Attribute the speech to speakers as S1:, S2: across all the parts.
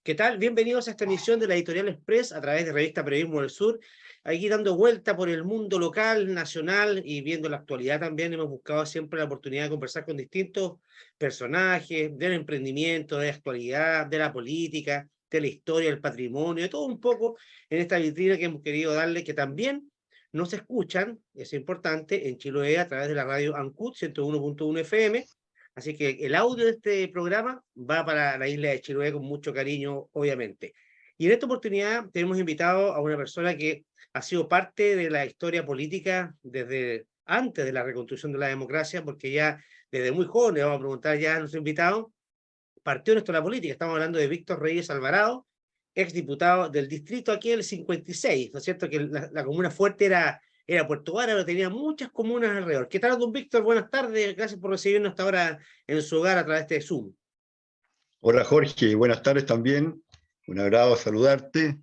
S1: ¿Qué tal? Bienvenidos a esta emisión de la Editorial Express a través de Revista Periodismo del Sur. Aquí dando vuelta por el mundo local, nacional y viendo la actualidad también. Hemos buscado siempre la oportunidad de conversar con distintos personajes del emprendimiento, de la actualidad, de la política, de la historia, del patrimonio, de todo un poco en esta vitrina que hemos querido darle, que también nos escuchan, es importante, en Chiloé a través de la radio Ancud 101.1 FM. Así que el audio de este programa va para la isla de Chiloé con mucho cariño, obviamente. Y en esta oportunidad tenemos invitado a una persona que ha sido parte de la historia política desde antes de la reconstrucción de la democracia, porque ya desde muy joven, le vamos a preguntar ya a nuestro invitado, partió en esto de la política. Estamos hablando de Víctor Reyes Alvarado, exdiputado del distrito aquí el 56, ¿no es cierto? Que la comuna fuerte era Puerto Vara, pero tenía muchas comunas alrededor. ¿Qué tal, don Víctor? Buenas tardes, gracias por recibirnos hasta ahora en su hogar a través de Zoom.
S2: Hola Jorge, buenas tardes también. Un agrado saludarte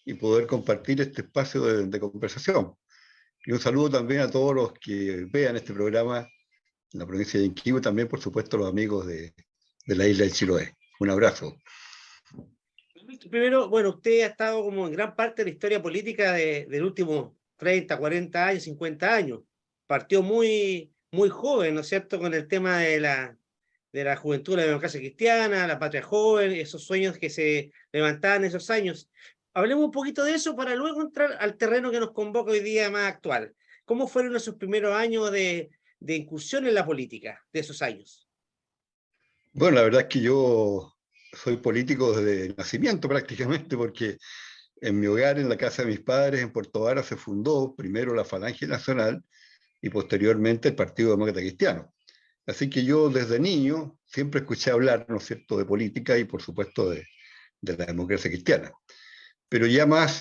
S2: y poder compartir este espacio de conversación. Y un saludo también a todos los que vean este programa en la provincia de Inquihue, también por supuesto los amigos de la isla de Chiloé. Un abrazo.
S1: Primero, bueno, usted ha estado como en gran parte de la historia política del último 30, 40 años, 50 años. Partió muy joven, ¿no es cierto?, con el tema de la juventud, la democracia cristiana, la patria joven, esos sueños que se levantaban en esos años. Hablemos un poquito de eso para luego entrar al terreno que nos convoca hoy día más actual. ¿Cómo fueron esos primeros años de incursión en la política de esos años?
S2: Bueno, la verdad es que yo soy político desde nacimiento prácticamente, porque en mi hogar, en la casa de mis padres, en Puerto Vara, se fundó primero la Falange Nacional y posteriormente el Partido Demócrata Cristiano. Así que yo desde niño siempre escuché hablar, ¿no es cierto?, de política y por supuesto de la democracia cristiana. Pero ya más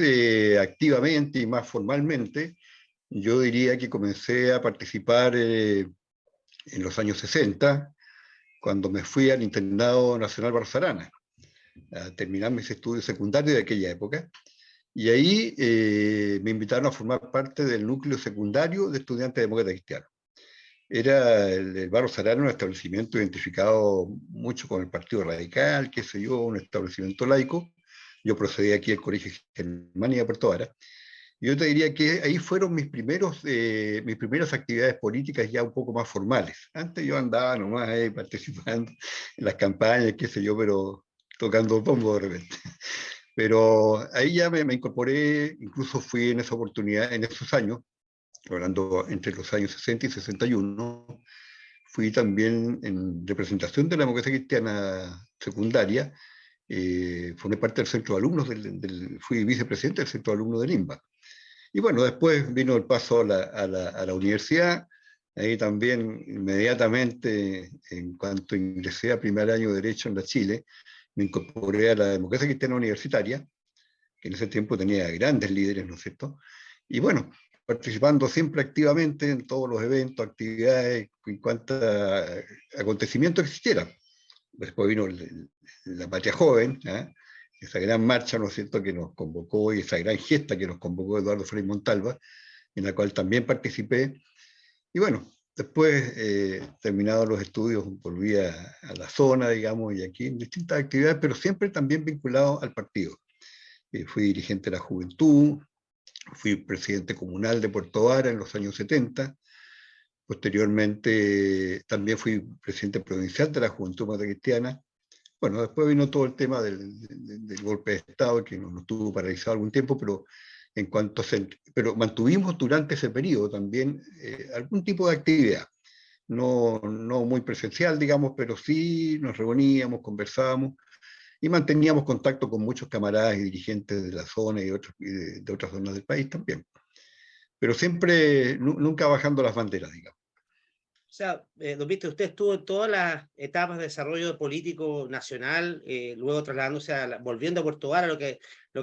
S2: activamente y más formalmente, yo diría que comencé a participar en los años 60, cuando me fui al Internado Nacional Barros Arana, a terminar mis estudios secundarios de aquella época. Y ahí me invitaron a formar parte del núcleo secundario de estudiantes demócratas cristianos. Era el Barros Arana un establecimiento identificado mucho con el Partido Radical, qué sé yo, un establecimiento laico. Yo procedí aquí al Colegio Germania de Puerto Vara. Yo te diría que ahí fueron mis primeras actividades políticas ya un poco más formales. Antes yo andaba nomás ahí participando en las campañas, qué sé yo, pero tocando pombo de repente. Pero ahí ya me incorporé, incluso fui en esa oportunidad, en esos años, hablando entre los años 60 y 61, fui también en representación de la democracia cristiana secundaria, formé parte del centro de alumnos, fui vicepresidente del centro de alumnos del INBA. Y bueno, después vino el paso a la universidad, ahí también inmediatamente, en cuanto ingresé a primer año de Derecho en la Chile, me incorporé a la democracia cristiana universitaria, que en ese tiempo tenía grandes líderes, ¿no es cierto? Y bueno, participando siempre activamente en todos los eventos, actividades, en cuanto a acontecimientos que existieran. Después vino la Patria Joven, ¿eh? Esa gran marcha, ¿no es cierto?, que nos convocó, y esa gran gesta que nos convocó Eduardo Frei Montalva, en la cual también participé. Y bueno, después, terminados los estudios, volví a la zona, digamos, y aquí en distintas actividades, pero siempre también vinculado al partido. Fui dirigente de la juventud, fui presidente comunal de Puerto Vara en los años 70, posteriormente también fui presidente provincial de la Juventud Demócrata Cristiana. Bueno, después vino todo el tema del golpe de Estado, que nos tuvo paralizado algún tiempo, pero pero mantuvimos durante ese periodo también algún tipo de actividad. No muy presencial, digamos, pero sí nos reuníamos, conversábamos y manteníamos contacto con muchos camaradas y dirigentes de la zona y de otras zonas del país también. Pero siempre, nunca bajando las banderas, digamos.
S1: O sea, don Víctor, usted estuvo en todas las etapas de desarrollo político nacional, luego trasladándose, volviendo a Puerto Vara, lo que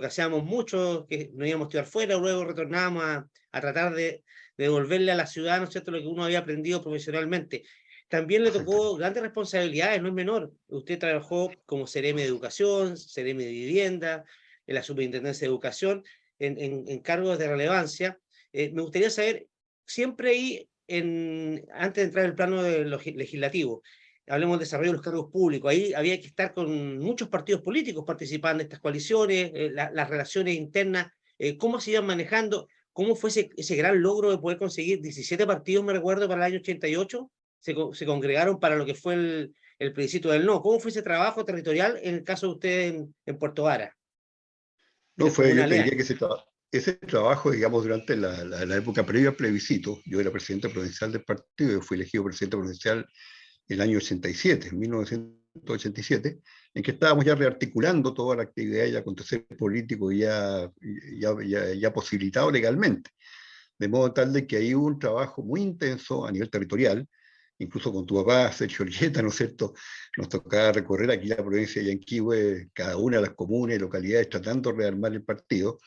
S1: hacíamos mucho, que nos íbamos a estudiar fuera, luego retornábamos a tratar de devolverle a la ciudad, ¿no es cierto?, lo que uno había aprendido profesionalmente. También le tocó grandes responsabilidades, no es menor. Usted trabajó como seremi de Educación, seremi de Vivienda, en la Superintendencia de Educación, en cargos de relevancia. Me gustaría saber, siempre ahí, antes de entrar en el plano de lo legislativo, hablemos del desarrollo de los cargos públicos, ahí había que estar con muchos partidos políticos participando en estas coaliciones, las relaciones internas, cómo se iban manejando, cómo fue ese gran logro de poder conseguir 17 partidos, me recuerdo, para el año 88, se congregaron para lo que fue el plebiscito del no. ¿Cómo fue ese trabajo territorial en el caso de ustedes en Puerto Vara?
S2: No,
S1: Ser como una
S2: yo te diría
S1: alianza.
S2: que ese trabajo, digamos, durante la época previa al plebiscito, yo era presidente provincial del partido, yo fui elegido presidente provincial el año 87, en 1987, en que estábamos ya rearticulando toda la actividad y el acontecer político ya posibilitado legalmente. De modo tal de que ahí hubo un trabajo muy intenso a nivel territorial, incluso con tu papá, Sergio Orgueta, ¿no es cierto? Nos tocaba recorrer aquí la provincia de Yanquihue, cada una de las comunas y localidades, tratando de rearmar el partido.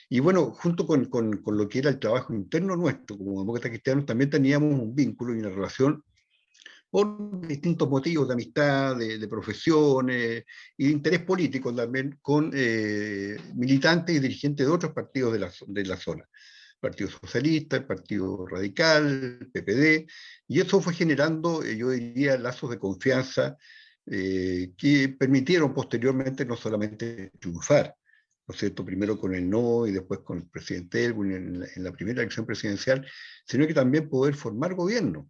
S2: Y bueno, junto con lo que era el trabajo interno nuestro, como demócratas cristianos, también teníamos un vínculo y una relación por distintos motivos de amistad, de profesiones y de interés político también con militantes y dirigentes de otros partidos de la zona. Partido Socialista, el Partido Radical, el PPD, y eso fue generando, yo diría, lazos de confianza que permitieron posteriormente no solamente triunfar, ¿no es cierto? Primero con el no y después con el presidente Elwin en la primera elección presidencial, sino que también poder formar gobierno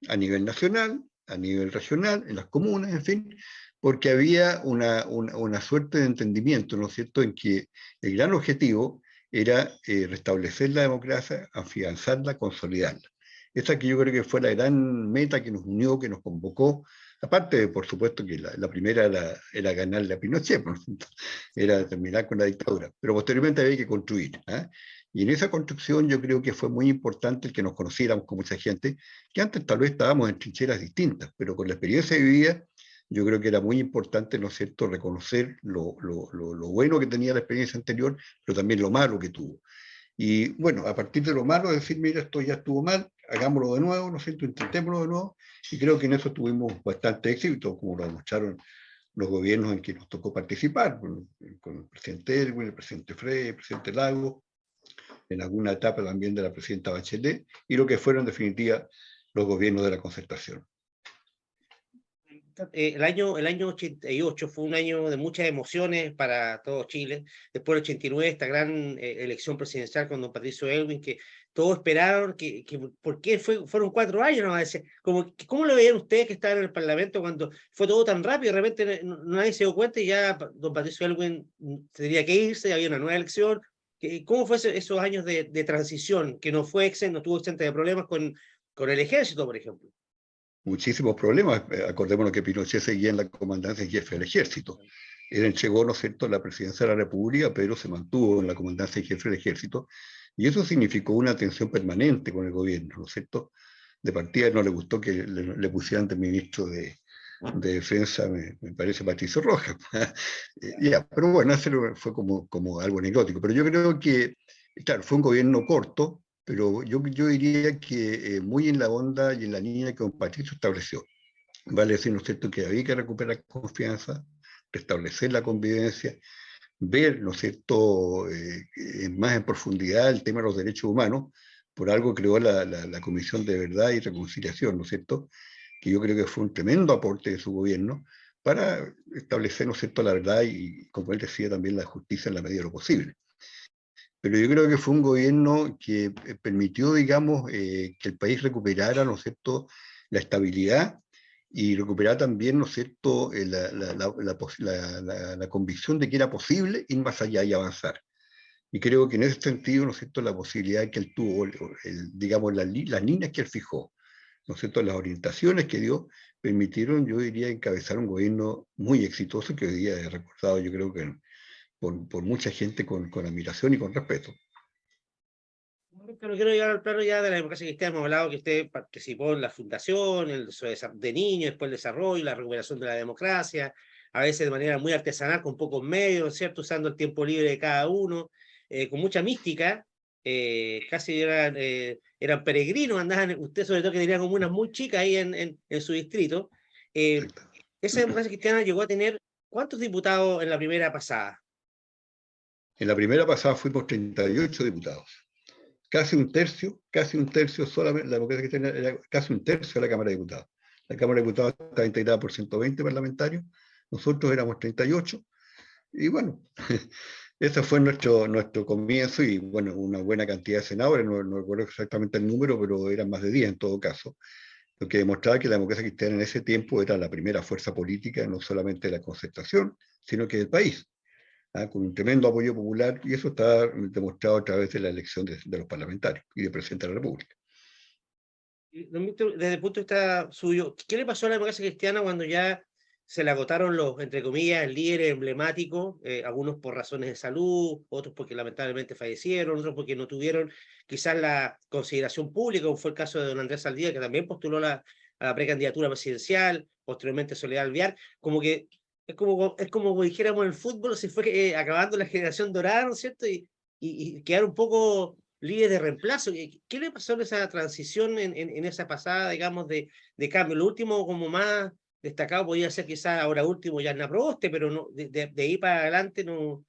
S2: a nivel nacional, a nivel regional, en las comunas, en fin, porque había una suerte de entendimiento, ¿no es cierto?, en que el gran objetivo era restablecer la democracia, afianzarla, consolidarla. Esa que yo creo que fue la gran meta que nos unió, que nos convocó, aparte de, por supuesto, que la primera era ganarle a Pinochet, ¿no? Era terminar con la dictadura, pero posteriormente había que construir, ¿eh? Y en esa construcción yo creo que fue muy importante el que nos conociéramos con mucha gente, que antes tal vez estábamos en trincheras distintas, pero con la experiencia vivida, yo creo que era muy importante, ¿no es cierto?, reconocer lo bueno que tenía la experiencia anterior, pero también lo malo que tuvo. Y bueno, a partir de lo malo, decir, mira, esto ya estuvo mal, hagámoslo de nuevo, ¿no es cierto?, intentémoslo de nuevo, y creo que en eso tuvimos bastante éxito, como lo demostraron los gobiernos en que nos tocó participar, con el presidente Elwin, el presidente Frey, el presidente Lago, en alguna etapa también de la presidenta Bachelet, y lo que fueron en definitiva los gobiernos de la concertación.
S1: El año 88 fue un año de muchas emociones para todo Chile. Después del 89, esta gran elección presidencial con don Patricio Elwin, que todos esperaron, ¿por qué fueron 4 años? ¿No? ¿Cómo lo veían ustedes que estaban en el Parlamento cuando fue todo tan rápido? De repente nadie se dio cuenta y ya don Patricio Elwin tenía que irse, había una nueva elección. ¿Cómo fue esos años de transición que no tuvo exenta de problemas con el ejército, por ejemplo?
S2: Muchísimos problemas. Acordémonos que Pinochet seguía en la comandancia en jefe del ejército. Él entregó, ¿no es cierto?, la presidencia de la República, pero se mantuvo en la comandancia en jefe del ejército, y eso significó una tensión permanente con el gobierno, ¿no es cierto? De partida no le gustó que le pusieran de ministro de Defensa, me parece, Patricio Rojas. Ya, pero bueno, eso fue como algo anecdótico. Pero yo creo que, claro, fue un gobierno corto, pero yo diría que muy en la onda y en la línea que don Patricio estableció. Vale decir, ¿no es cierto?, que había que recuperar confianza, restablecer la convivencia, ver, ¿no es cierto?, más en profundidad el tema de los derechos humanos. Por algo creó la Comisión de Verdad y Reconciliación, ¿no es cierto?, que yo creo que fue un tremendo aporte de su gobierno para establecer, ¿no es cierto?, la verdad y, como él decía, también la justicia en la medida de lo posible. Pero yo creo que fue un gobierno que permitió, digamos, que el país recuperara, ¿no es cierto?, la estabilidad y recuperara también, ¿no es cierto?, la convicción de que era posible ir más allá y avanzar. Y creo que en ese sentido, ¿no es cierto?, la posibilidad que él tuvo, digamos, las líneas que él fijó, ¿no es cierto?, las orientaciones que dio, permitieron, yo diría, encabezar un gobierno muy exitoso que hoy día he recordado, yo creo que por mucha gente con admiración y con respeto.
S1: Pero quiero llegar al plano ya de la democracia cristiana. Hemos hablado que usted participó en la fundación, de niño, después el desarrollo, la recuperación de la democracia, a veces de manera muy artesanal, con pocos medios, ¿cierto? Usando el tiempo libre de cada uno, con mucha mística. Casi eran peregrinos, andaban, usted sobre todo que tenía comunas muy chicas ahí en su distrito. Eh,
S2: Exacto.
S1: Esa democracia cristiana llegó a tener, ¿cuántos diputados en la primera pasada?
S2: En la primera pasada fuimos 38 diputados. Casi un tercio solamente, la democracia cristiana era casi un tercio de la Cámara de Diputados. La Cámara de Diputados estaba integrada por 120 parlamentarios, nosotros éramos 38, y bueno, ese fue nuestro comienzo, y bueno, una buena cantidad de senadores, no recuerdo exactamente el número, pero eran más de 10 en todo caso, lo que demostraba que la democracia cristiana en ese tiempo era la primera fuerza política, no solamente de la concertación, sino que del país, con un tremendo apoyo popular, y eso está demostrado a través de la elección de los parlamentarios y del presidente de la República.
S1: Don Víctor, desde el punto de vista suyo, ¿qué le pasó a la democracia cristiana cuando ya se le agotaron los, entre comillas, líderes emblemáticos, algunos por razones de salud, otros porque lamentablemente fallecieron, otros porque no tuvieron quizás la consideración pública, como fue el caso de don Andrés Saldívar, que también postuló a la precandidatura presidencial, posteriormente Soledad Alvear, como que es como dijéramos en el fútbol, se fue acabando la generación dorada, ¿no es cierto? Y quedar un poco líder de reemplazo. ¿Qué le pasó en esa transición, en esa pasada, digamos, de cambio? Lo último, como más destacado, podía ser quizás ahora último Yarna Proboste, pero no, de ahí para adelante no,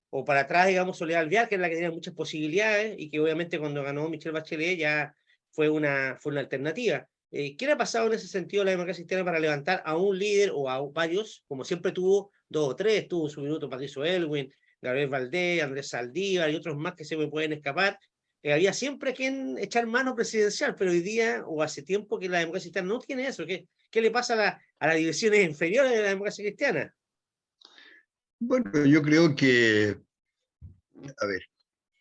S1: o para atrás, digamos, Soledad Alvear, que es la que tenía muchas posibilidades y que obviamente cuando ganó Michelle Bachelet ya fue una alternativa. ¿Qué le ha pasado en ese sentido a la democracia cristiana para levantar a un líder o a varios, como siempre tuvo dos o tres, tuvo en su minuto Patricio Elwin, Gabriel Valdés, Andrés Saldívar y otros más que se me pueden escapar? Había siempre quien echar mano presidencial, pero hoy día o hace tiempo que la democracia cristiana no tiene eso. ¿Qué le pasa a las divisiones inferiores de la democracia cristiana?
S2: Bueno, yo creo que, a ver,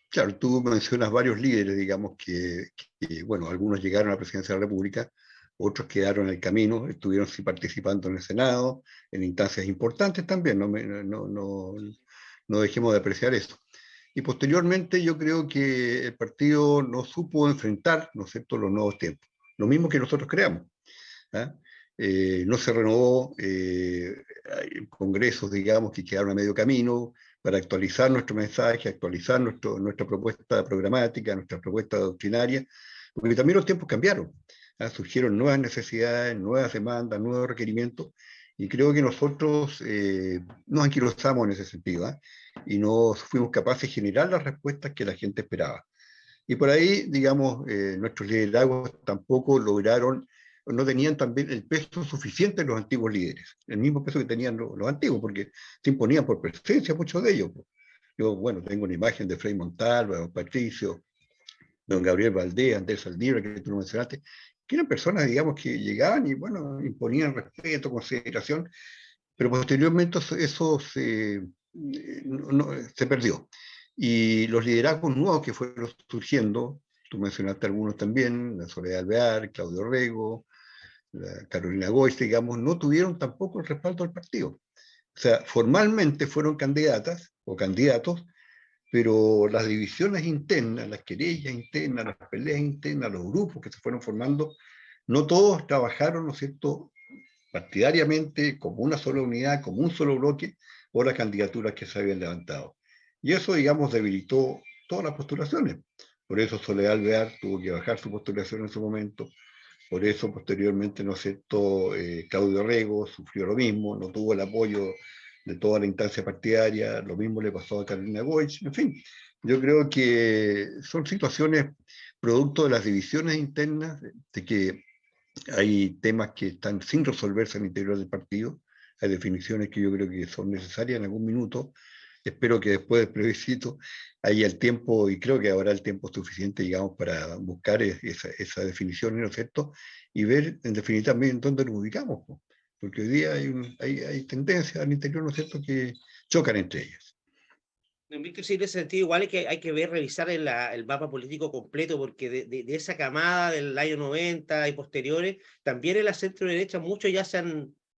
S2: claro, tú mencionas varios líderes, digamos, bueno, algunos llegaron a la presidencia de la República, otros quedaron en el camino, estuvieron sí participando en el Senado, en instancias importantes también, no dejemos de apreciar eso. Y posteriormente yo creo que el partido no supo enfrentar, ¿no es cierto?, los nuevos tiempos, lo mismo que nosotros creamos. ¿Ah? No se renovó, hay congresos, digamos, que quedaron a medio camino para actualizar nuestro mensaje, actualizar nuestra propuesta programática, nuestra propuesta doctrinaria, porque también los tiempos cambiaron. ¿Ah? Surgieron nuevas necesidades, nuevas demandas, nuevos requerimientos, y creo que nosotros nos anquilosamos en ese sentido, ¿ah? Y no fuimos capaces de generar las respuestas que la gente esperaba. Y por ahí, digamos, nuestros liderazgos tampoco lograron, no tenían también el peso suficiente de los antiguos líderes, el mismo peso que tenían los antiguos, porque se imponían por presencia muchos de ellos. Yo, bueno, tengo una imagen de Frei Montalva, don Patricio, don Gabriel Valdés, Andrés Saldívar, que tú lo mencionaste, que eran personas, digamos, que llegaban y, bueno, imponían respeto, consideración, pero posteriormente eso se perdió. Y los liderazgos nuevos que fueron surgiendo, tú mencionaste algunos también, la Soledad Alvear, Claudio Rego, la Carolina Goich, digamos, no tuvieron tampoco el respaldo del partido. O sea, formalmente fueron candidatas o candidatos, pero las divisiones internas, las querellas internas, las peleas internas, los grupos que se fueron formando, no todos trabajaron, ¿no es cierto?, partidariamente, como una sola unidad, como un solo bloque, por las candidaturas que se habían levantado. Y eso, digamos, debilitó todas las postulaciones. Por eso Soledad Alvear tuvo que bajar su postulación en su momento. Por eso, posteriormente, ¿no es cierto?, Claudio Rego sufrió lo mismo, no tuvo el apoyo de toda la instancia partidaria, lo mismo le pasó a Carolina Goich, en fin. Yo creo que son situaciones producto de las divisiones internas, de que hay temas que están sin resolverse al interior del partido, hay definiciones que yo creo que son necesarias en algún minuto. Espero que después del plebiscito haya el tiempo, y creo que habrá el tiempo suficiente, digamos, para buscar esa definición, ¿no es cierto? Y ver, en definitiva, también dónde nos ubicamos, ¿no? Porque hoy día hay tendencias al interior, ¿no es cierto?, que chocan entre ellas.
S1: Víctor, sí, en ese sentido, igual hay que ver, revisar el mapa político completo, porque de esa camada del año 90 y posteriores, también en la centro derecha, muchos ya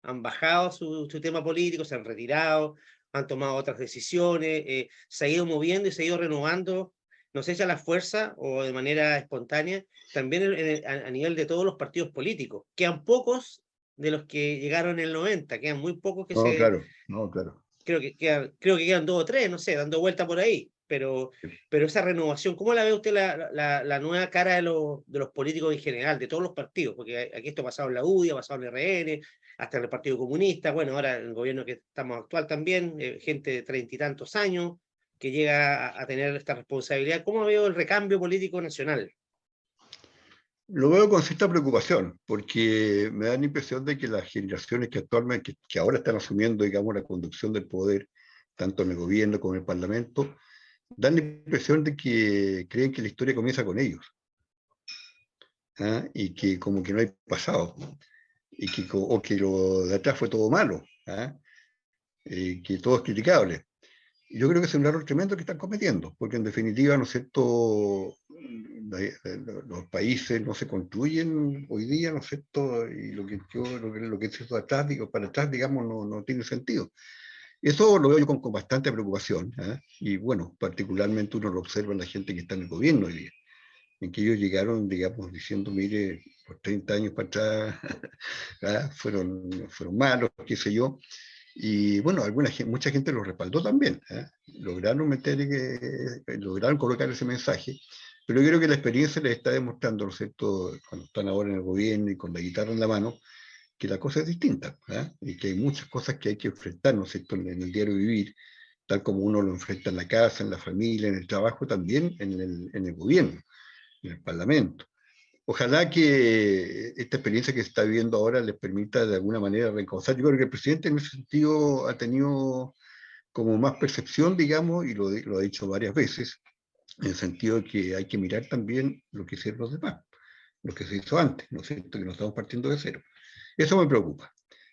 S1: han bajado su tema político, se han retirado, han tomado otras decisiones, se ha ido moviendo y se ha ido renovando, no sé si a la fuerza o de manera espontánea, también a nivel de todos los partidos políticos. Quedan pocos de los que llegaron en el 90, quedan muy pocos que
S2: No,
S1: se
S2: claro, no, claro.
S1: creo que quedan dos o tres, no sé, dando vuelta por ahí, pero esa renovación, ¿cómo la ve usted la nueva cara de los políticos en general, de todos los partidos? Porque aquí esto ha pasado en la UDI, ha pasado en el RN, hasta en el Partido Comunista, bueno, ahora en el gobierno que estamos actual también, gente de 30 y tantos años que llega a tener esta responsabilidad. ¿Cómo veo el recambio político nacional?
S2: Lo veo con cierta preocupación, porque me da la impresión de que las generaciones que actualmente, que ahora están asumiendo, digamos, la conducción del poder, tanto en el gobierno como en el Parlamento, dan la impresión de que creen que la historia comienza con ellos, ¿ah? Y que como que no hay pasado, y que, o que lo de atrás fue todo malo, ¿ah? Que todo es criticable. Yo creo que es un error tremendo que están cometiendo, porque en definitiva, ¿no es cierto?, los países no se construyen hoy día, ¿no es cierto?, y lo que se hizo atrás, digo, para atrás, digamos, no tiene sentido. Eso lo veo yo con bastante preocupación, ¿eh? Y bueno, particularmente uno lo observa en la gente que está en el gobierno hoy día, en que ellos llegaron, digamos, diciendo, mire, por 30 años para atrás fueron malos, qué sé yo, y bueno, mucha gente lo respaldó también, ¿eh? Lograron colocar ese mensaje, pero yo creo que la experiencia les está demostrando, ¿no es cierto?, cuando están ahora en el gobierno y con la guitarra en la mano, que la cosa es distinta, ¿eh? Y que hay muchas cosas que hay que enfrentar, ¿no es cierto?, en el diario vivir, tal como uno lo enfrenta en la casa, en la familia, en el trabajo, también en el gobierno, en el parlamento. Ojalá que esta experiencia que se está viviendo ahora les permita de alguna manera reencauzar. Yo creo que el presidente en ese sentido ha tenido como más percepción, digamos, y lo ha dicho varias veces, en el sentido de que hay que mirar también lo que hicieron los demás, lo que se hizo antes, ¿no es cierto?, que no estamos partiendo de cero. Eso me preocupa.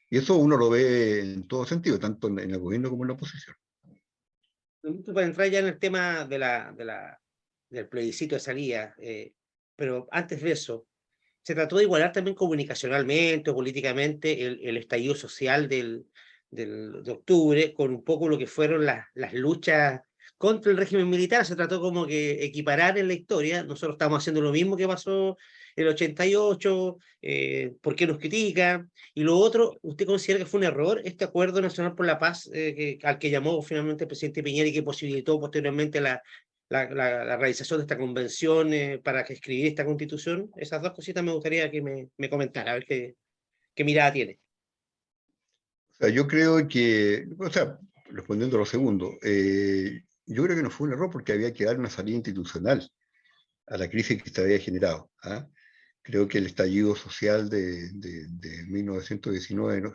S2: Y eso uno lo ve en todo sentido, tanto en el gobierno como en la oposición.
S1: Para entrar ya en el tema del plebiscito de salida, pero antes de eso, se trató de igualar también comunicacionalmente o políticamente el estallido social de octubre con un poco lo que fueron las luchas contra el régimen militar. Se trató como que equiparar en la historia. Nosotros estamos haciendo lo mismo que pasó en el 88, ¿por qué nos critican? Y lo otro, ¿usted considera que fue un error este Acuerdo Nacional por la Paz al que llamó finalmente el presidente Piñera y que posibilitó posteriormente la realización de esta convención para que escribir esta constitución? Esas dos cositas me gustaría que me comentara, a ver qué mirada tiene.
S2: O sea, yo creo que, o sea, respondiendo a lo segundo, yo creo que no fue un error porque había que dar una salida institucional a la crisis que se había generado, ¿ah? Creo que el estallido social de 1919,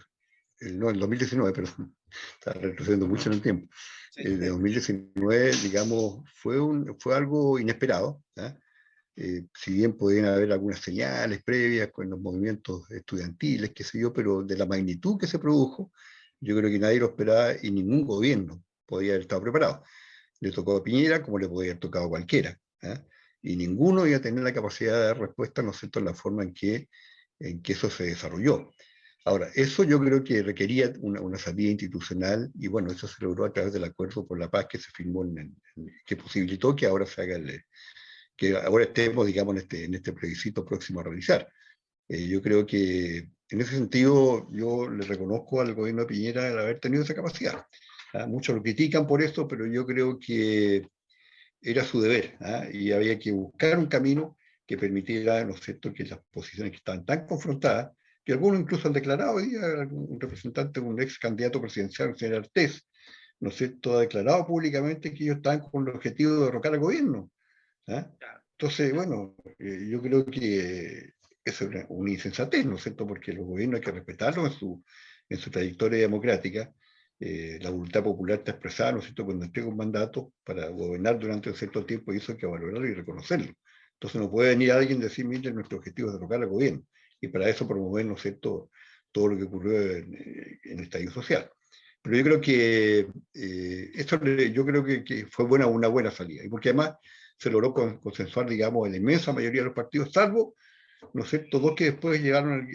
S2: el 2019, perdón, está retrocediendo mucho en el tiempo,
S1: Sí.
S2: de 2019, digamos, fue algo inesperado, ¿ah? Si bien podían haber algunas señales previas con los movimientos estudiantiles, qué sé yo, pero de la magnitud que se produjo, yo creo que nadie lo esperaba y ningún gobierno podía haber estado preparado. Le tocó a Piñera como le podía haber tocado a cualquiera, ¿eh? Y ninguno iba a tener la capacidad de dar respuesta, ¿no es cierto?, en la forma en que eso se desarrolló. Ahora, eso yo creo que requería una salida institucional y bueno, eso se logró a través del Acuerdo por la Paz que se firmó, que posibilitó que ahora se haga que ahora estemos, digamos, en este plebiscito próximo a realizar. Yo creo que en ese sentido yo le reconozco al gobierno de Piñera el haber tenido esa capacidad. ¿Ah? Muchos lo critican por esto, pero yo creo que era su deber, ¿ah? Y había que buscar un camino que permitiera, ¿no es cierto?, que las posiciones que estaban tan confrontadas, que algunos incluso han declarado hoy día, un representante, un ex candidato presidencial, el señor Artés, ¿no es cierto?, ha declarado públicamente que ellos estaban con el objetivo de derrocar al gobierno. ¿Ah? Entonces, bueno, yo creo que eso es una insensatez, ¿no es cierto? Porque los gobiernos hay que respetarlos en su trayectoria democrática. La voluntad popular está expresada, ¿no es cierto?, cuando entrega un mandato para gobernar durante un cierto tiempo y eso hay que valorarlo y reconocerlo. Entonces no puede venir alguien y decir, mire, nuestro objetivo es derrocar al gobierno. Y para eso promover, ¿no es cierto?, todo lo que ocurrió en el estallido social. Pero yo creo que yo creo que fue una buena salida. Y porque además se logró consensuar, digamos, en la inmensa mayoría de los partidos, salvo, ¿no es cierto?, dos que después llegaron,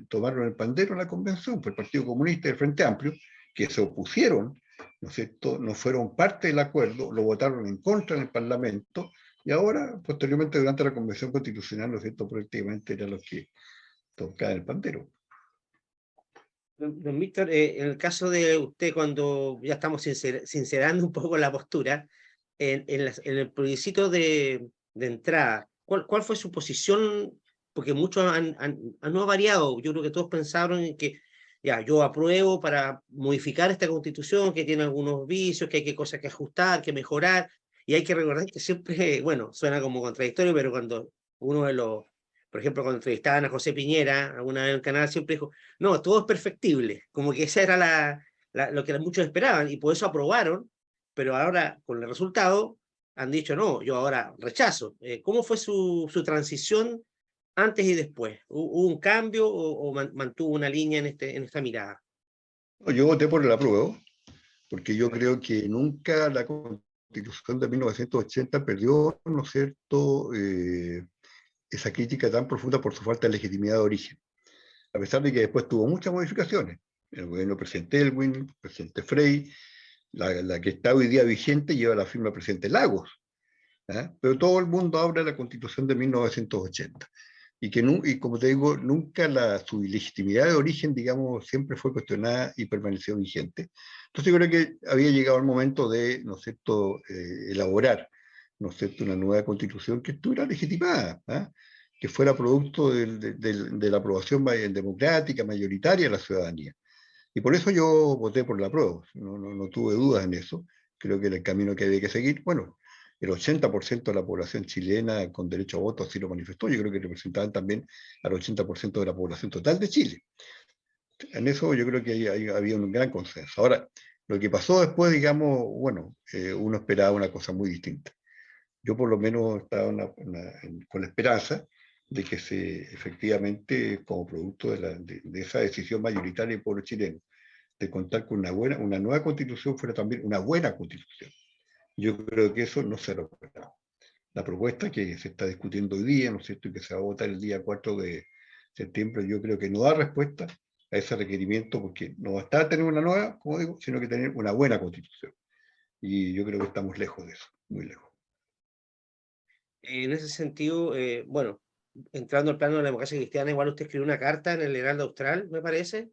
S2: tomaron el pandero en la convención, fue el Partido Comunista y el Frente Amplio, que se opusieron, ¿no es cierto?, no fueron parte del acuerdo, lo votaron en contra en el Parlamento, y ahora, posteriormente, durante la Convención Constitucional, ¿no es cierto?, prácticamente eran los que tocaban el pandero.
S1: Don Víctor, en el caso de usted, cuando ya estamos sincerando un poco la postura, en el plebiscito de entrada, ¿cuál fue su posición? Porque muchos no ha variado. Yo creo que todos pensaron en que ya, yo apruebo para modificar esta constitución que tiene algunos vicios, que hay cosas que ajustar, que mejorar, y hay que recordar que siempre, bueno, suena como contradictorio, pero cuando uno de los por ejemplo, cuando entrevistaban a José Piñera, alguna vez en el canal, siempre dijo, no, todo es perfectible, como que esa era lo que muchos esperaban, y por eso aprobaron, pero ahora, con el resultado, han dicho, no, yo ahora rechazo. ¿Cómo fue su transición antes y después? ¿Hubo un cambio o mantuvo una línea en esta mirada?
S2: Yo voté por el apruebo, porque yo creo que nunca la Constitución de 1980 perdió, ¿no es cierto?, esa crítica tan profunda por su falta de legitimidad de origen, a pesar de que después tuvo muchas modificaciones. El gobierno del presidente Elwin, el presidente Frey, la que está hoy día vigente lleva la firma del presidente Lagos, ¿eh? Pero todo el mundo habla de la Constitución de 1980. Y como te digo, nunca su ilegitimidad de origen, digamos, siempre fue cuestionada y permaneció vigente. Entonces yo creo que había llegado el momento de, ¿no es cierto?, elaborar, ¿no es cierto?, una nueva constitución que estuviera legitimada, ¿eh?, que fuera producto de la aprobación democrática, mayoritaria de la ciudadanía. Y por eso yo voté por la apruebo, no tuve dudas en eso, creo que era el camino que había que seguir. Bueno, el 80% de la población chilena con derecho a voto así lo manifestó, yo creo que representaban también al 80% de la población total de Chile. En eso yo creo que había un gran consenso. Ahora, lo que pasó después, digamos, bueno, uno esperaba una cosa muy distinta. Yo por lo menos estaba con la esperanza de que efectivamente, como producto de esa decisión mayoritaria del pueblo chileno, de contar con una nueva constitución, fuera también una buena constitución. Yo creo que eso no se ha logrado. La propuesta que se está discutiendo hoy día, ¿no es cierto?, y que se va a votar el día 4 de septiembre, yo creo que no da respuesta a ese requerimiento, porque no basta tener una nueva, como digo, sino que tener una buena constitución. Y yo creo que estamos lejos de eso, muy lejos.
S1: En ese sentido, bueno, entrando al plano de la democracia cristiana, igual usted escribió una carta en el Heraldo Austral, me parece,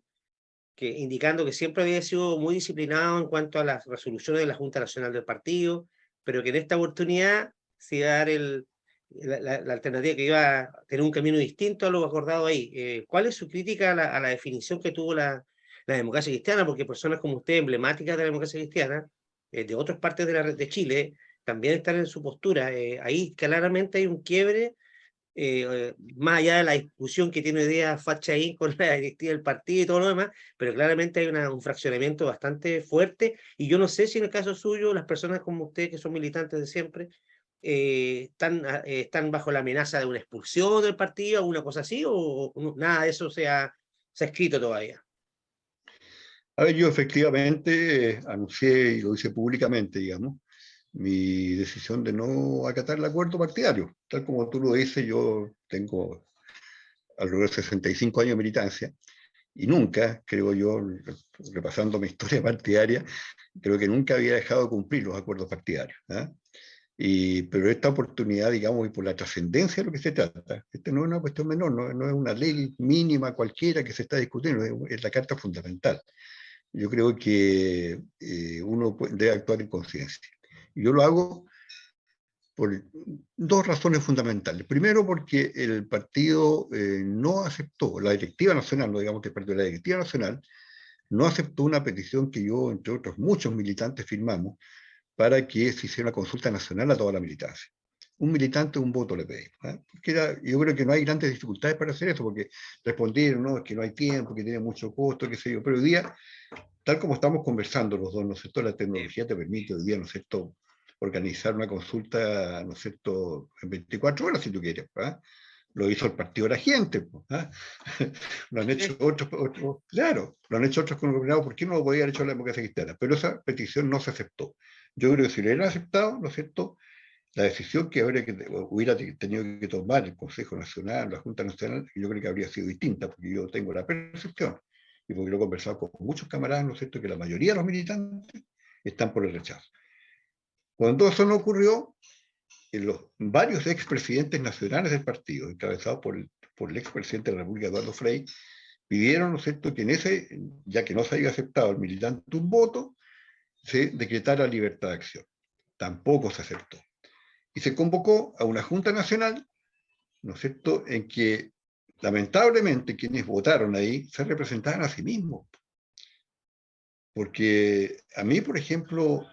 S1: que indicando que siempre había sido muy disciplinado en cuanto a las resoluciones de la Junta Nacional del Partido, pero que en esta oportunidad se iba a dar la alternativa, que iba a tener un camino distinto a lo acordado ahí. ¿Cuál es su crítica a la definición que tuvo la democracia cristiana? Porque personas como usted, emblemáticas de la democracia cristiana, de otras partes de Chile, también están en su postura. Ahí claramente hay un quiebre, más allá de la discusión que tiene hoy día Fachaín con la directiva del partido y todo lo demás, pero claramente hay un fraccionamiento bastante fuerte, y yo no sé si en el caso suyo, las personas como usted, que son militantes de siempre, están bajo la amenaza de una expulsión del partido, o una cosa así, o nada de eso se ha escrito todavía.
S2: A ver, yo efectivamente anuncié y lo hice públicamente, digamos, mi decisión de no acatar el acuerdo partidario. Tal como tú lo dices, yo tengo alrededor de 65 años de militancia y nunca, creo yo, repasando mi historia partidaria, creo que nunca había dejado de cumplir los acuerdos partidarios, ¿eh? Pero esta oportunidad, digamos, y por la trascendencia de lo que se trata, esta no es una cuestión menor, no es una ley mínima cualquiera que se está discutiendo, es la carta fundamental. Yo creo que uno debe actuar en conciencia. Yo lo hago por dos razones fundamentales. Primero, porque el partido no aceptó, la directiva nacional, no digamos que el partido, la directiva nacional, no aceptó una petición que yo, entre otros muchos militantes, firmamos para que se hiciera una consulta nacional a toda la militancia. Un militante, un voto le pedimos, ¿eh? Yo creo que no hay grandes dificultades para hacer eso, porque respondieron, no, es que no hay tiempo, que tiene mucho costo, qué sé yo, pero hoy día, tal como estamos conversando los dos, ¿no es cierto?, la tecnología te permite hoy día, ¿no es cierto?, organizar una consulta, ¿no es cierto?, en 24 horas si tú quieres, ¿eh? Lo hizo el partido de la gente, ¿eh? Lo han hecho otros, claro, lo han hecho otros conglomerado. ¿Por qué no lo podía haber hecho la democracia cristiana? Pero esa petición no se aceptó. Yo creo que si lo hubieran aceptado, ¿no es cierto?, la decisión que hubiera tenido que tomar el Consejo Nacional, la Junta Nacional, yo creo que habría sido distinta, porque yo tengo la percepción, y porque lo he conversado con muchos camaradas, ¿no es cierto?, que la mayoría de los militantes están por el rechazo. Cuando eso no ocurrió, los varios expresidentes nacionales del partido, encabezados por el expresidente de la República, Eduardo Frei, pidieron, ¿no es cierto?, que ya que no se había aceptado el militante un voto, se decretara libertad de acción. Tampoco se aceptó. Y se convocó a una Junta Nacional, ¿no es cierto?, en que lamentablemente quienes votaron ahí se representaban a sí mismos. Porque a mí, por ejemplo,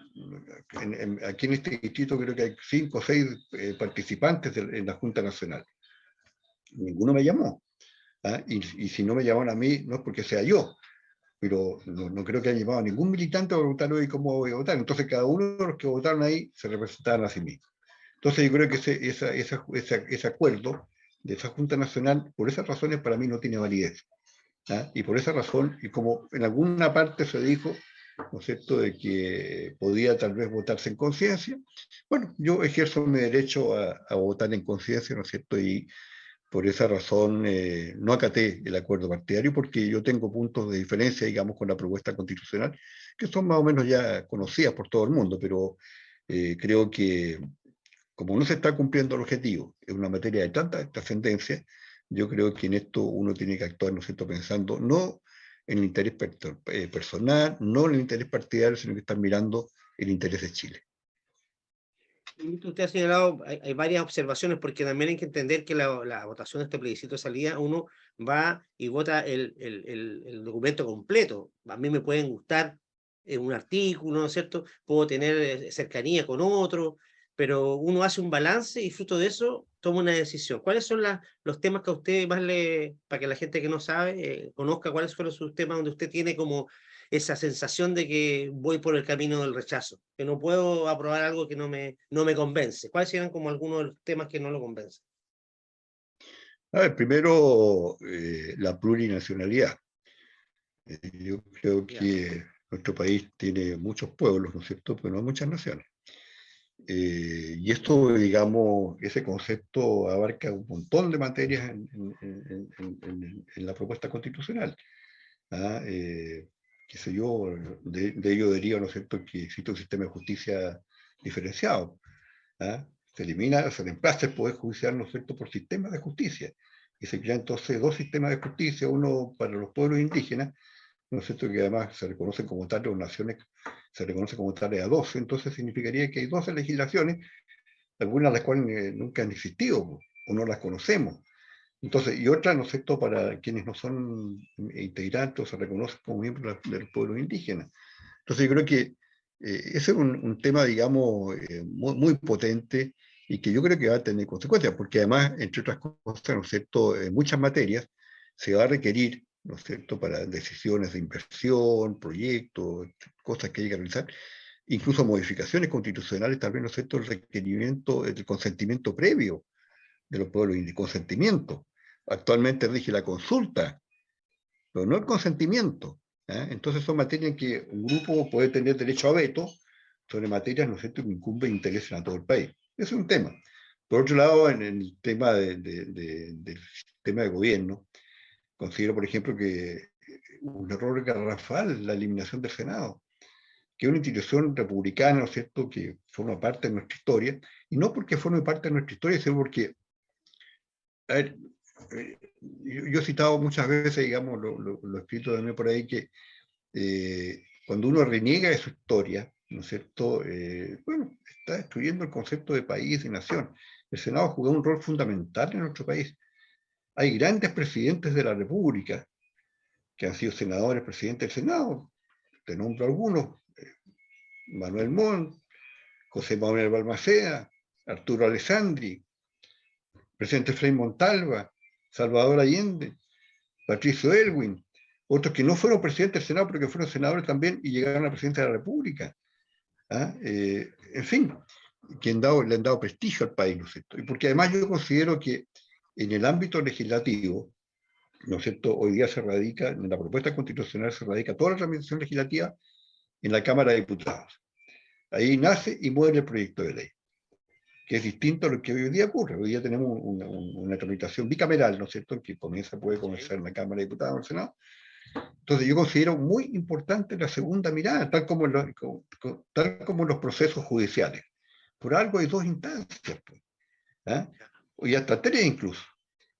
S2: aquí en este distrito creo que hay 5 o 6 participantes en la Junta Nacional. ninguno me llamó. ¿Ah? Y si no me llamaron a mí, no es porque sea yo, pero no creo que haya llamado a ningún militante a votar hoy cómo voy a votar. Entonces cada uno de los que votaron ahí se representaban a sí mismos. Entonces yo creo que ese acuerdo de esa Junta Nacional, por esas razones para mí no tiene validez. ¿Ah? Y por esa razón, y como en alguna parte se dijo, ¿no es cierto?, de que podía tal vez votarse en conciencia, bueno, yo ejerzo mi derecho a votar en conciencia, ¿no es cierto?, y por esa razón no acaté el acuerdo partidario, porque yo tengo puntos de diferencia, digamos, con la propuesta constitucional, que son más o menos ya conocidas por todo el mundo, pero creo que como no se está cumpliendo el objetivo en una materia de tanta trascendencia, yo creo que en esto uno tiene que actuar, ¿no es cierto?, pensando no en el interés personal, no en el interés partidario, sino que estar mirando el interés de Chile.
S1: Usted ha señalado, hay varias observaciones, porque también hay que entender que la votación de este plebiscito de salida, uno va y vota el documento completo. A mí me pueden gustar un artículo, ¿no es cierto? Puedo tener cercanía con otro, pero uno hace un balance y fruto de eso toma una decisión. ¿Cuáles son los temas que a usted más para que la gente que no sabe conozca cuáles fueron sus temas donde usted tiene como esa sensación de que voy por el camino del rechazo, que no puedo aprobar algo que no me convence? ¿Cuáles serían como algunos de los temas que no lo convencen?
S2: A ver, primero, la plurinacionalidad. Yo creo
S1: Ya.
S2: que nuestro país tiene muchos pueblos, ¿no es cierto?, pero no muchas naciones. Y esto, digamos, ese concepto abarca un montón de materias en la propuesta constitucional. ¿Ah? Qué sé yo, de ello deriva, ¿no es cierto?, que existe un sistema de justicia diferenciado. ¿Ah? Se reemplaza el Poder Judicial, ¿no es cierto?, por sistemas de justicia. Y se crean entonces dos sistemas de justicia, uno para los pueblos indígenas, ¿no es cierto?, que además se reconocen como tales, o naciones se reconocen como tales a 12, entonces significaría que hay 12 legislaciones, algunas de las cuales nunca han existido, o no las conocemos. Entonces, y otras, ¿no es cierto?, para quienes no son integrantes o se reconocen como miembros del pueblo indígena. Entonces, yo creo que ese es un tema, digamos, muy potente y que yo creo que va a tener consecuencias, porque además, entre otras cosas, ¿no es cierto?, en muchas materias se va a requerir, ¿no es cierto?, para decisiones de inversión, proyectos, cosas que hay que realizar, incluso modificaciones constitucionales, también, ¿no es cierto?, el requerimiento, el consentimiento previo de los pueblos indígenas, consentimiento. Actualmente rige la consulta, pero no el consentimiento. ¿Eh? Entonces son materias en que un grupo puede tener derecho a veto sobre materias, ¿no es cierto?, que incumben intereses a todo el país. Ese es un tema. Por otro lado, en el tema del sistema de gobierno, considero, por ejemplo, que un error garrafal la eliminación del Senado, que es una institución republicana, ¿no es cierto?, que forma parte de nuestra historia, y no porque forme parte de nuestra historia, sino porque, a ver, yo he citado muchas veces, digamos, lo escrito también por ahí, que cuando uno reniega de su historia, ¿no es cierto?, bueno, está destruyendo el concepto de país y nación. El Senado jugó un rol fundamental en nuestro país. Hay grandes presidentes de la República que han sido senadores, presidentes del Senado. Te nombro algunos: Manuel Montt, José Manuel Balmaceda, Arturo Alessandri, presidente Frei Montalva, Salvador Allende, Patricio Elwin, otros que no fueron presidentes del Senado, pero que fueron senadores también y llegaron a la presidencia de la República. ¿Ah? En fin, que le han dado prestigio al país, ¿no es cierto? Y porque además yo considero que en el ámbito legislativo, ¿no es cierto?, hoy día se radica, en la propuesta constitucional se radica toda la tramitación legislativa en la Cámara de Diputados. Ahí nace y muere el proyecto de ley, que es distinto a lo que hoy día ocurre. Hoy día tenemos una tramitación bicameral, ¿no es cierto?, que puede comenzar en la Cámara de Diputados o en el Senado. Entonces yo considero muy importante la segunda mirada, tal como en los procesos judiciales. Por algo hay dos instancias, pues, ¿ah? Y hasta tres incluso.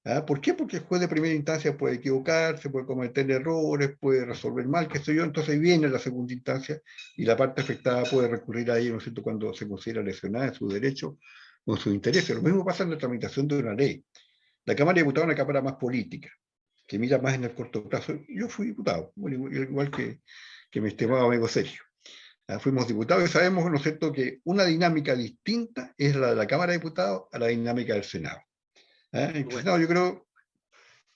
S2: ¿Ah? ¿Por qué? Porque el juez de primera instancia puede equivocarse, puede cometer errores, puede resolver mal, qué sé yo. Entonces viene la segunda instancia y la parte afectada puede recurrir a ello, ¿no es cierto?, cuando se considera lesionada en su derecho o en sus intereses. Lo mismo pasa en la tramitación de una ley. La Cámara de Diputados es una cámara más política, que mira más en el corto plazo. Yo fui diputado, igual que mi estimado amigo Sergio. Fuimos diputados y sabemos, ¿no es cierto?, que una dinámica distinta es la de la Cámara de Diputados a la dinámica del Senado. Entonces,
S1: Bueno,
S2: no, yo creo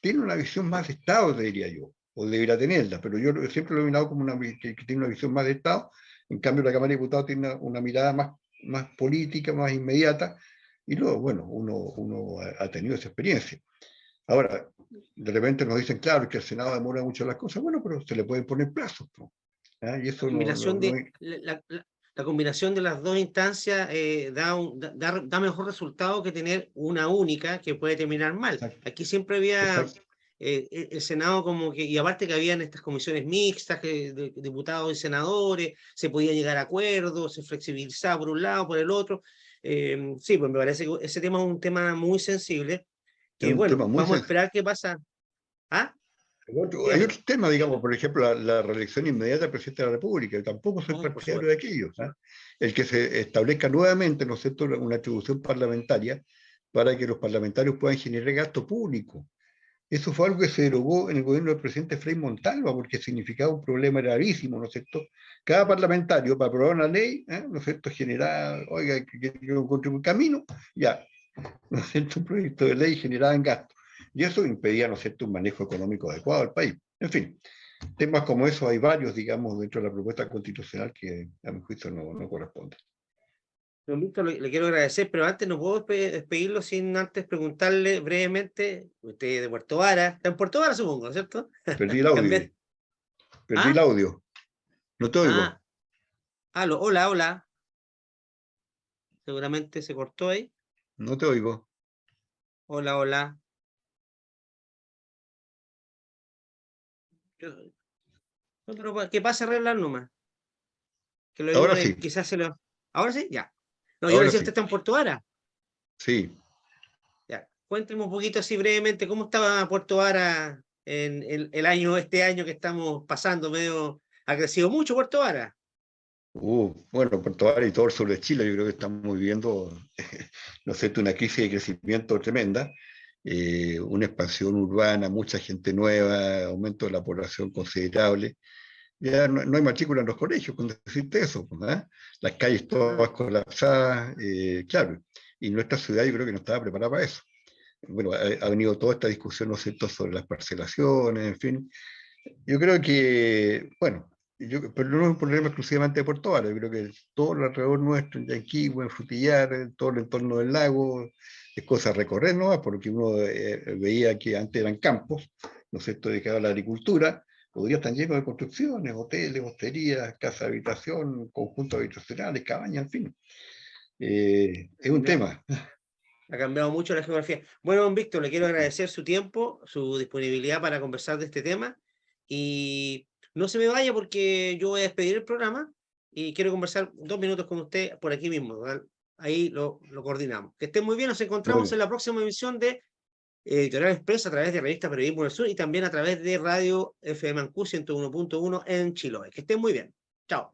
S2: tiene una visión más de Estado, te diría yo, o debería tenerla, pero yo siempre lo he mirado como que tiene una visión más de Estado. En cambio, la Cámara de Diputados tiene una mirada más política, más inmediata, y luego, bueno, uno ha tenido esa experiencia. Ahora, de repente nos dicen, claro, que el Senado demora mucho las cosas, bueno, pero se le pueden poner plazos, ¿no? Y
S1: la
S2: eso
S1: combinación
S2: no
S1: de,
S2: es...
S1: la combinación de las dos instancias da mejor resultado que tener una única que puede terminar mal.
S2: Exacto,
S1: Aquí siempre había
S2: exacto,
S1: el Senado como que, y aparte que habían estas comisiones mixtas de diputados y senadores, se podía llegar a acuerdos, se flexibilizaba por un lado, por el otro. Sí, pues me parece que ese tema es un tema muy sensible,
S2: es
S1: que
S2: un
S1: bueno,
S2: tema muy
S1: vamos a
S2: sensible.
S1: esperar qué pasa. ¿Ah?
S2: Hay
S1: Dígame.
S2: otros temas, digamos, por ejemplo, la reelección inmediata del presidente de la República. Yo tampoco soy
S1: Oh, por
S2: partidario de
S1: supuesto.
S2: aquello. El que se establezca nuevamente, ¿no es cierto?, una atribución parlamentaria para que los parlamentarios puedan generar gasto público. Eso fue algo que se derogó en el gobierno del presidente Frei Montalva, porque significaba un problema gravísimo, ¿no es cierto? Cada parlamentario, para aprobar una ley, ¿no es cierto?, generaba, oiga, que yo encontré un camino, ya, ¿no es cierto?, un proyecto de ley generaba en gasto. Y eso impedía, ¿no es cierto?, un manejo económico adecuado al país. En fin, temas como eso hay varios, digamos, dentro de la propuesta constitucional que a mi juicio no corresponden.
S1: Don Víctor, le quiero agradecer, pero antes no puedo despedirlo sin antes preguntarle brevemente, usted es de Puerto Vara, está en Puerto Vara supongo, ¿no es cierto?
S2: Perdí el audio
S1: Cambié.
S2: ahí, perdí el
S1: Ah,
S2: audio, no te
S1: ah,
S2: oigo,
S1: aló, hola, hola, seguramente se cortó ahí,
S2: no te oigo.
S1: hola, hola. No, pero que pase a arreglar nomás, que lo
S2: Ahora sí,
S1: ignore, quizás se lo... ¿Ahora sí? Ya. No, yo le
S2: ahora
S1: decía, usted
S2: sí,
S1: está en Puerto Vara.
S2: sí.
S1: Ya, cuénteme un poquito así brevemente, ¿cómo estaba Puerto Vara en el año, este año que estamos pasando, medio... ¿Ha crecido mucho Puerto Vara?
S2: Bueno, Puerto Vara y todo el sur de Chile, yo creo que estamos viviendo, no sé, una crisis de crecimiento tremenda, una expansión urbana, mucha gente nueva, aumento de la población considerable. Ya no hay matrícula en los colegios, cuando decirte eso, pues, ¿ah? Las calles todas
S1: Ah,
S2: colapsadas, claro, y nuestra ciudad yo creo que no estaba preparada para eso. Bueno, ha venido toda esta discusión, ¿no es cierto?, sobre las parcelaciones, en fin, yo creo que, bueno, pero no es un problema exclusivamente de Puerto Vara, yo creo que todo lo alrededor nuestro, en Yanquihue, en Frutillar, en todo el entorno del lago, es cosa de recorrer, ¿no? Porque uno veía que antes eran campos, ¿no es cierto?, dedicados a la agricultura, hoy día están llenos de construcciones, hoteles, hosterías, casas de habitación, conjuntos habitacionales, cabañas, en fin. Es un
S1: cambiado,
S2: tema.
S1: ha cambiado mucho la geografía. Bueno, don Víctor, le quiero agradecer su tiempo, su disponibilidad para conversar de este tema y no se me vaya porque yo voy a despedir el programa y quiero conversar 2 minutos con usted por aquí mismo, ¿verdad? Ahí lo coordinamos. Que estén muy bien, nos
S2: Muy
S1: encontramos en
S2: bien.
S1: la próxima emisión de Editorial Express a través de Revista Periodismo del Sur y también a través de Radio FM Ancú 101.1 en Chiloé. Que estén muy bien. Chao.